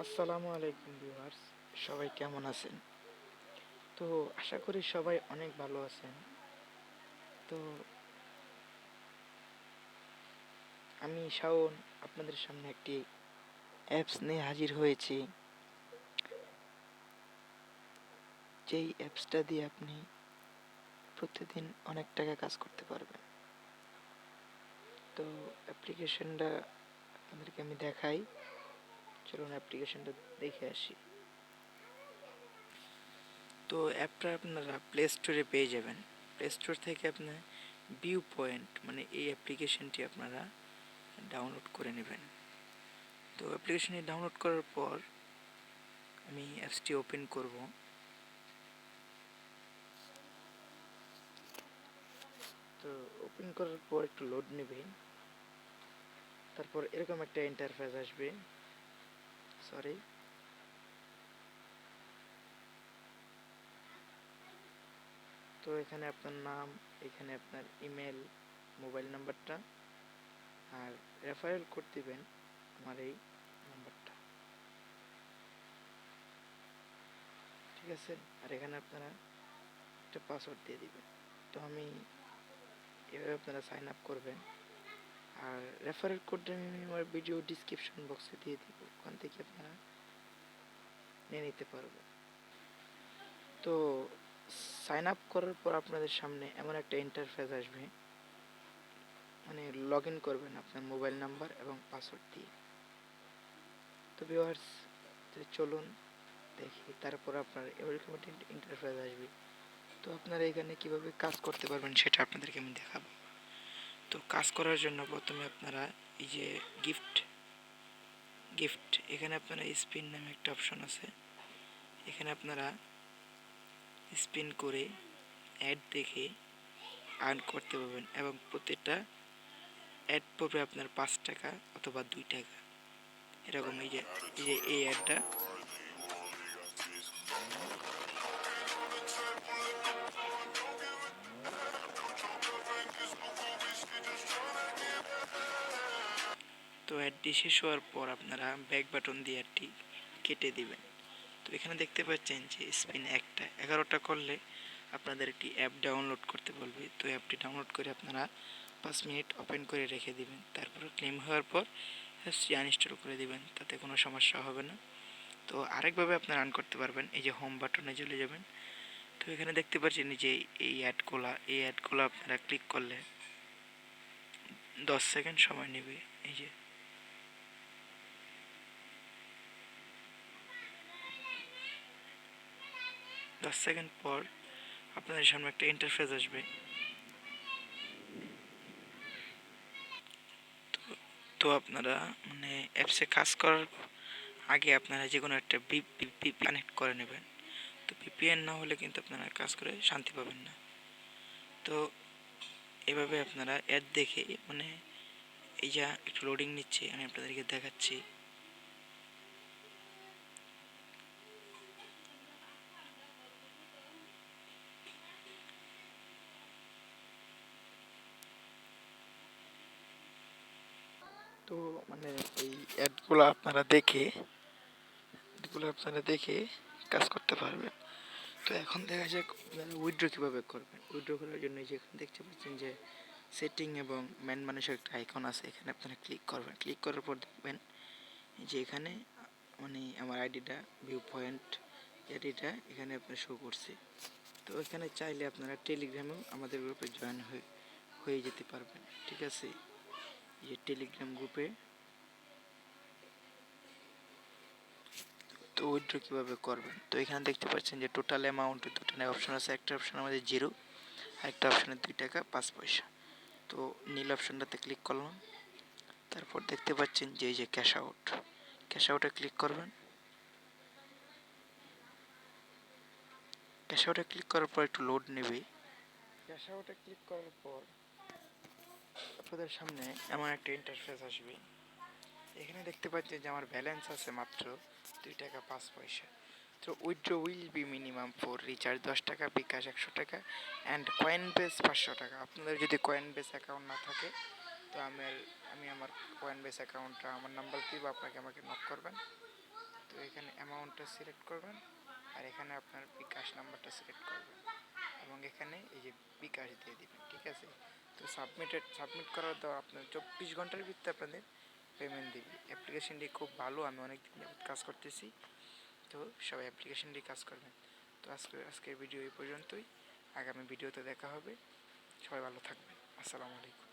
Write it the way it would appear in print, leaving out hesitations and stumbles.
আসসালামু আলাইকুম ভিউয়ার্স, সবাই কেমন আছেন? তো আশা করি সবাই অনেক ভালো আছেন। তো আমি শাওন আপনাদের সামনে একটি অ্যাপস নিয়ে হাজির হয়েছি। যেই অ্যাপসটা দিয়ে আপনি প্রতিদিন অনেক টাকা কাজ করতে পারবেন। তো অ্যাপ্লিকেশনটা আপনাদেরকে আমি দেখাই। চলুন অ্যাপ্লিকেশনটা দেখে আসি। তো অ্যাপটা আপনারা প্লে স্টোরে পেয়ে যাবেন। প্লে স্টোর থেকে আপনার ভিউ পয়েন্ট মানে এই অ্যাপ্লিকেশনটি আপনারা ডাউনলোড করে নেবেন। তো অ্যাপ্লিকেশনটি ডাউনলোড করার পর আমি অ্যাপসটি ওপেন করব। তো ওপেন করার পর একটু লোড নেবে, তারপর এরকম একটা ইন্টারফেস আসবে। সরি, তো এখানে আপনার নাম, এখানে আপনার ইমেল, মোবাইল নাম্বারটা আর রেফারেল কোড দিবেন আমার এই নাম্বারটা, ঠিক আছে। আর এখানে আপনারা একটা পাসওয়ার্ড দিয়ে দিবেন। তো আমি এভাবে আপনারা সাইন আপ করবেন। আর রেফারেল কোডটা আমি আমার ভিডিও ডিসক্রিপশন বক্সে দিয়ে দিব, ওখান থেকে আপনারা নিয়ে নিতে পারবেন। তো সাইন আপ করার পর আপনাদের সামনে এমন একটা ইন্টারফেস আসবে, মানে লগ ইন করবেন আপনার মোবাইল নাম্বার এবং পাসওয়ার্ড দিয়ে। তো ভিউয়ার্স, চলুন দেখি। তারপর আপনার এরকম একটা ইন্টারফেস আসবে। তো আপনারা এখানে কিভাবে কাজ করতে পারবেন সেটা আপনাদেরকে আমি দেখাবো। তো কাজ করার জন্য প্রথমে আপনারা এই যে গিফট গিফট এখানে আপনারা স্পিন নামে একটা অপশন আছে, এখানে আপনারা স্পিন করে অ্যাড দেখে আর্ন করতে পারবেন এবং প্রত্যেকটা অ্যাড পড়বে আপনার 5 টাকা অথবা 2 টাকা এরকম। এই অ্যাডটা তো অ্যাডটি শেষ হওয়ার পর আপনারা ব্যাক বাটন দিয়ে অ্যাডটি কেটে দিবেন। তো এখানে দেখতে পাচ্ছেন যে স্পিন একটা 11টা করলে আপনাদের একটি অ্যাপ ডাউনলোড করতে বলবে। তো অ্যাপটি ডাউনলোড করে আপনারা 5 মিনিট ওপেন করে রেখে দিবেন। তারপর ক্লেম হওয়ার পর অ্যাপসটি আনইনস্টল করে দিবেন, তাতে কোনো সমস্যা হবে না। তো আরেকভাবে আপনারা রান করতে পারবেন, এই যে হোম বাটনে চলে যাবেন। তো এখানে দেখতে পাচ্ছেন যে এই অ্যাডগুলো আপনারা ক্লিক করলে 10 সেকেন্ড সময় নেবে। এই যে 10 সেকেন্ড পর আপনাদের সামনে একটা ইন্টারফেস আসবে। তো আপনারা মানে অ্যাপসে কাজ করার আগে আপনারা যে কোনো একটা ভিপি কানেক্ট করে নেবেন। তো ভিপিএন না হলে কিন্তু আপনারা কাজ করে শান্তি পাবেন না। তো এভাবে আপনারা অ্যাড দেখে মানে এই যা একটু লোডিং নিচ্ছে, আমি আপনাদেরকে দেখাচ্ছি। তো মানে এই অ্যাডগুলো আপনারা দেখে কাজ করতে পারবেন। তো এখন দেখা যাক আপনারা উইথড্র কীভাবে করবেন। উইথড্র করার জন্য যেখানে দেখতে পাচ্ছেন যে সেটিং এবং ম্যান মানুষের একটা আইকন আছে, এখানে আপনারা ক্লিক করবেন। ক্লিক করার পর দেখবেন যে এখানে মানে আমার আইডিটা ভিউ পয়েন্ট আইডিটা এখানে আপনার শো করছে। তো এখানে চাইলে আপনারা টেলিগ্রামেও আমাদের গ্রুপে জয়েন হয়ে যেতে পারবেন, ঠিক আছে। এই যে টেলিগ্রাম গ্রুপে। তো উইথড্র কীভাবে করবেন, তো এখানে দেখতে পাচ্ছেন যে টোটাল অ্যামাউন্টে দুটো অপশন আছে। একটা অপশন আমাদের 0 আর একটা অপশানে 2 টাকা 5 পয়সা। তো নীল অপশানটাতে ক্লিক করলাম। তারপর দেখতে পাচ্ছেন যে এই যে ক্যাশ আউটে ক্লিক করবেন। ক্যাশ আউটে ক্লিক করার পর একটু লোড নেবে। ক্যাশ আউটে ক্লিক করার পর আপনাদের সামনে এমন একটা ইন্টারফেস আসবে। এখানে দেখতে পাচ্ছেন যে আমার ব্যালেন্স আছে মাত্র 2 টাকা 5 পয়সা। তো withdraw will be minimum for recharge 10 টাকা, বিকাশ 100 টাকা অ্যান্ড কয়েন বেস 500 টাকা। আপনাদের যদি কয়েন বেস অ্যাকাউন্ট না থাকে তো আমি আমার কয়েন বেস অ্যাকাউন্টটা আমার নাম্বার দিব, আপনাকে আমাকে নক করবেন। তো তো এখানে অ্যামাউন্টটা সিলেক্ট করবেন আর এখানে আপনার বিকাশ নাম্বারটা সিলেক্ট করবেন এবং এখানে এই যে বিকাশ দিয়ে দিবেন, ঠিক আছে। তো সাবমিট করার পর আপনার 24 ঘন্টার ভিতরে আপনাদের পেমেন্ট দিবে। অ্যাপ্লিকেশনটি খুব ভালো, আমি অনেক দিন যাবত কাজ করতেছি, তো সবাই অ্যাপ্লিকেশনটি কাজ করবেন। তো আজকের ভিডিও এই পর্যন্তই, আগামী ভিডিওতে দেখা হবে, সবাই ভালো থাকবেন, আসসালামু আলাইকুম।